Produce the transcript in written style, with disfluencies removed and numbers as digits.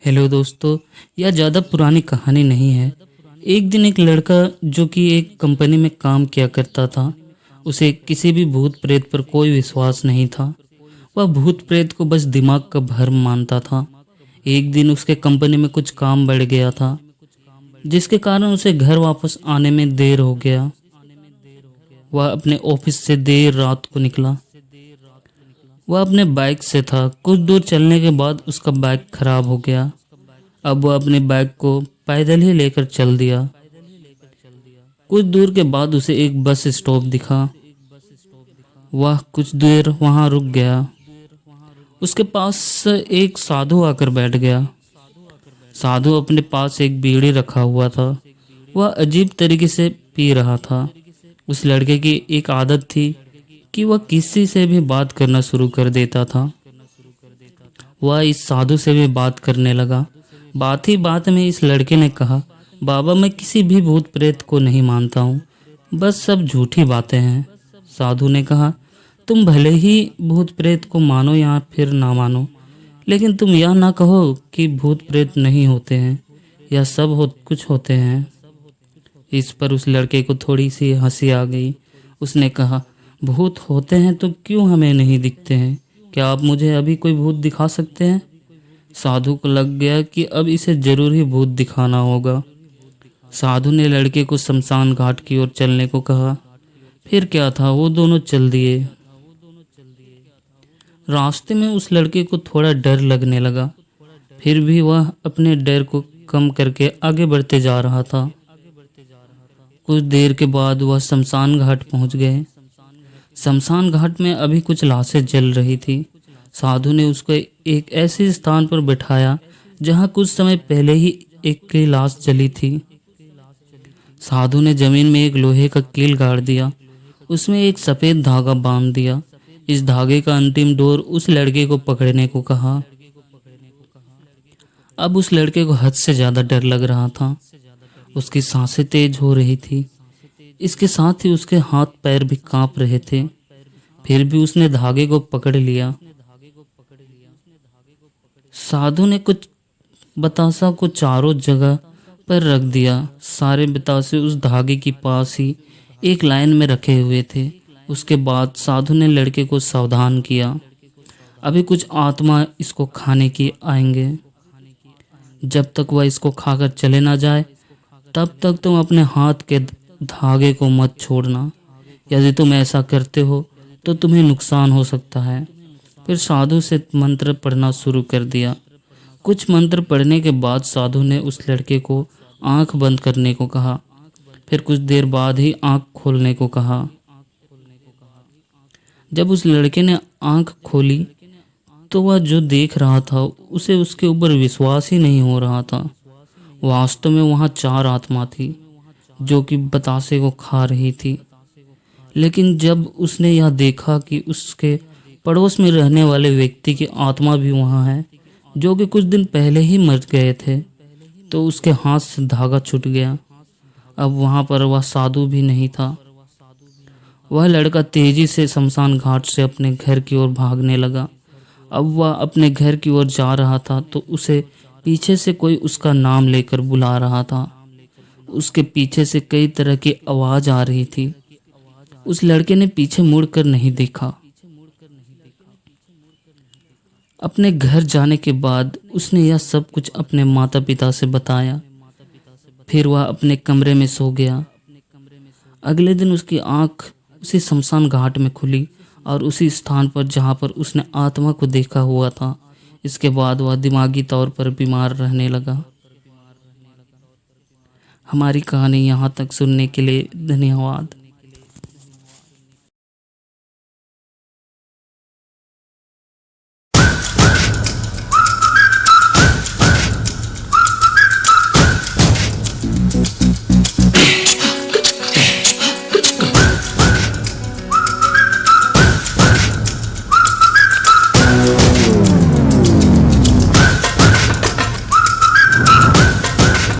Hello दोस्तों। यह ज़्यादा पुरानी कहानी नहीं है। एक दिन एक लड़का जो कि एक कंपनी में काम किया करता था, उसे किसी भी भूत प्रेत पर कोई विश्वास नहीं था। वह भूत प्रेत को बस दिमाग का भ्रम मानता था। एक दिन उसके कंपनी में कुछ काम बढ़ गया था, जिसके कारण उसे घर वापस आने में देर हो गया। वह अपने ऑफिस से देर रात को निकला। वह अपने बाइक से था। कुछ दूर चलने के बाद उसका बाइक खराब हो गया। अब वह अपने बाइक को पैदल ही लेकर चल दिया। कुछ दूर के बाद उसे एक बस स्टॉप दिखा। वह कुछ देर वहां रुक गया। उसके पास एक साधु आकर बैठ गया। साधु अपने पास एक बीड़ी रखा हुआ था। वह अजीब तरीके से पी रहा था। उस लड़के की एक आदत थी कि वह किसी से भी बात करना शुरू कर देता था। वह इस साधु से भी बात करने लगा। बात ही बात में इस लड़के ने कहा, बाबा मैं किसी भी भूत प्रेत को नहीं मानता हूँ, बस सब झूठी बातें हैं। साधु ने कहा, तुम भले ही भूत प्रेत को मानो या फिर ना मानो, लेकिन तुम यह ना कहो कि भूत प्रेत नहीं होते हैं। यह सब कुछ होते हैं। इस पर उस लड़के को थोड़ी सी हंसी आ गई। उसने कहा, भूत होते हैं तो क्यों हमें नहीं दिखते हैं? क्या आप मुझे अभी कोई भूत दिखा सकते हैं? साधु को लग गया कि अब इसे जरूर ही भूत दिखाना होगा। साधु ने लड़के को शमशान घाट की ओर चलने को कहा। फिर क्या था, वो दोनों चल दिए। रास्ते में उस लड़के को थोड़ा डर लगने लगा, फिर भी वह अपने डर को कम करके आगे बढ़ते जा रहा था। कुछ देर के बाद वह शमशान घाट पहुंच गए। शमशान घाट में अभी कुछ लाशें जल रही थी। साधु ने उसको एक ऐसे स्थान पर बैठाया जहां कुछ समय पहले ही एक की लाश जली थी। साधु ने जमीन में एक लोहे का कील गाड़ दिया। उसमें एक सफेद धागा बांध दिया। इस धागे का अंतिम डोर उस लड़के को पकड़ने को कहा। अब उस लड़के को हद से ज्यादा डर लग रहा था। उसकी सांसें तेज हो रही थी। इसके साथ ही उसके हाथ पैर भी कांप रहे थे। फिर भी उसने धागे को पकड़ लिया। साधु ने कुछ बतासा को चारों जगह पर रख दिया। सारे बतासे उस धागे के पास ही एक लाइन में रखे हुए थे। उसके बाद साधु ने लड़के को सावधान किया, अभी कुछ आत्मा इसको खाने की आएंगे। जब तक वह इसको खाकर चले ना जाए, तब तक तुम अपने हाथ के धागे को मत छोड़ना। यदि तुम ऐसा करते हो तो तुम्हें नुकसान हो सकता है। फिर साधु से मंत्र पढ़ना शुरू कर दिया। कुछ मंत्र पढ़ने के बाद साधु ने उस लड़के को आंख बंद करने को कहा। फिर कुछ देर बाद ही आंख खोलने को कहा। जब उस लड़के ने आंख खोली तो वह जो देख रहा था उसे उसके ऊपर विश्वास ही नहीं हो रहा था। वास्तव में वहां 4 आत्मा थी जो कि बतासे को खा रही थी। लेकिन जब उसने यह देखा कि उसके पड़ोस में रहने वाले व्यक्ति की आत्मा भी वहां है, जो कि कुछ दिन पहले ही मर गए थे, तो उसके हाथ से धागा छूट गया। अब वहां पर वह साधु भी नहीं था। वह लड़का तेजी से शमशान घाट से अपने घर की ओर भागने लगा। अब वह अपने घर की ओर जा रहा था तो उसे पीछे से कोई उसका नाम लेकर बुला रहा था। उसके पीछे से कई तरह की आवाज आ रही थी। उस लड़के ने पीछे मुड़कर नहीं देखा। अपने घर जाने के बाद उसने यह सब कुछ अपने माता पिता से बताया। फिर वह अपने कमरे में सो गया। अगले दिन उसकी आंख उसी शमशान घाट में खुली और उसी स्थान पर जहां पर उसने आत्मा को देखा हुआ था। इसके बाद वह दिमागी तौर पर बीमार रहने लगा। हमारी कहानी यहाँ तक सुनने के लिए धन्यवाद।